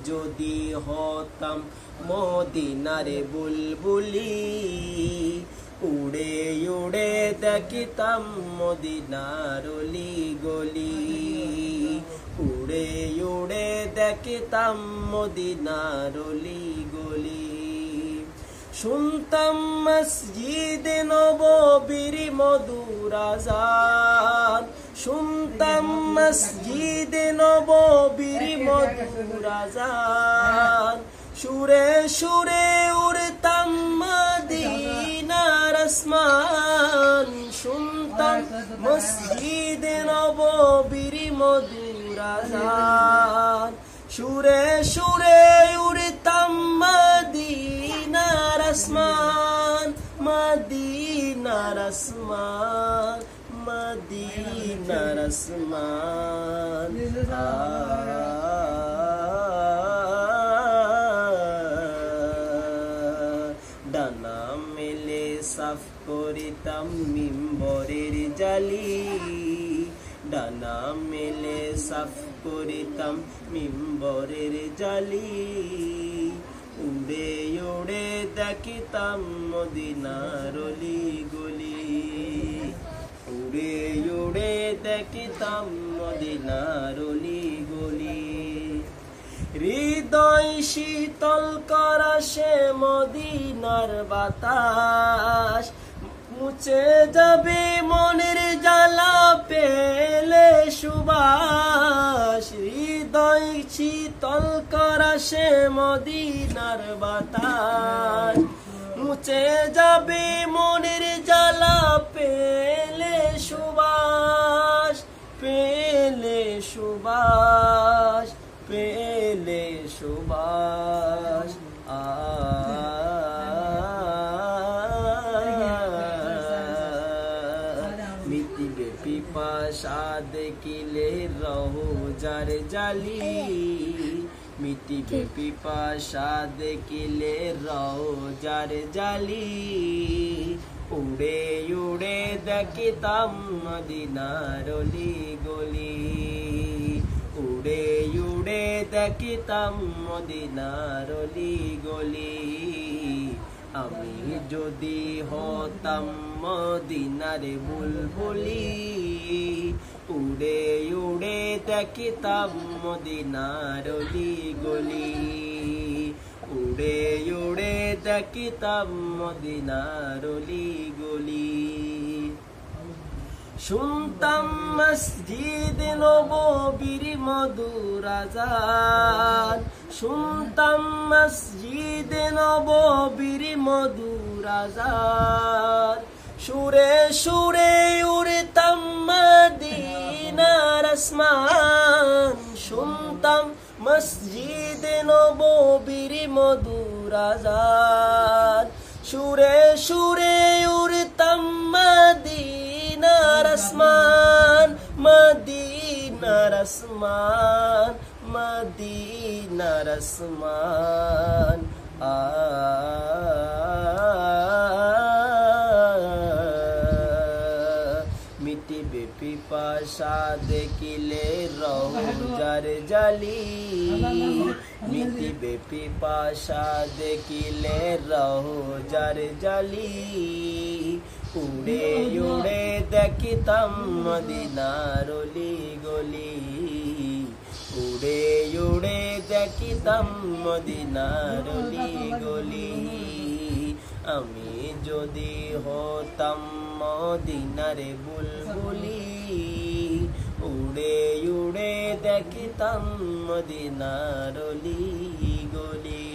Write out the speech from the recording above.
যদি হতাম মদিনার বুলবুলি, উড়ে উড়ে দেখিতাম মদিনার অলি গলি, উড়ে উড়ে দেখিতাম মদিনার অলি গলি। শুনতাম মসজিদে নববীর মধুর আযান, শুনতাম মসজিদে নববীর মধুর আযান, সুরে সুরে উড়তাম মদিনার আসমান। শুনতাম মসজিদে নববীর মধুর আযান, সুরে সুরে উড়তাম মদিনার আসমান, মদিনার আসমান, মদিনার আসমান। ডানা মেলে সাফ করিতাম মিম্বরের জালি, ডানা মেলে সাফ করিতাম মিম্বরের জালি, উড়ে উড়ে দেখিতাম মদিনার অলি গলি, উড়ে উড়ে দেখিতাম মদিনার অলি গলি। হৃদয় শীতল করা সে মদিনার বাতাস, মুছে যাবে মনের জ্বালা পেলে সুবাস। হৃদয় শীতল করা সে মদিনার বাতাস, মুছে যাবে মনের জ্বালা পেলে সুবাস, পেলে সুবাস, পেলে সুবাস। মিটিবে পিপাসা দেখিলে রোজার জালি, মিটিবে পিপাসা দেখিলে রোজার জালি, উড়ে উড়ে দেখিতাম মদিনার অলি গলি, উড়ে উড়ে দেখিতাম মদিনার অলি গলি। আমি যদি হতাম মদিনার বুলবুলি, উড়ে উড়ে দেখিতাম মদিনার অলি গলি, উড়ে উড়ে দেখিতাম মদিনার অলি গলি। শুনতাম মসজিদে নববীর মধুর আযান, শুনতাম মসজিদে নববীর মধুর আযান, সুরে সুরে উড়তাম মদিনার আসমান। শুনতাম মসজিদে নববীর মধুর আযান, সুরে সুরে উড়তাম মদিনার আসমান, মদিনার আসমান, মদিনার আসমান। মিটিবে পিপাসা দেখিলে রোজার জালি, মিটিবে পিপাসা দেখিলে রোজার জালি, উড়ে উড়ে দেখিতাম মদিনার অলি গলি, উড়ে উড়ে দেখিতাম মদিনার অলি গলি। আমি যদি হতাম মদিনার বুলবুলি, উড়ে উড়ে দেখিতাম মদিনার অলি গলি।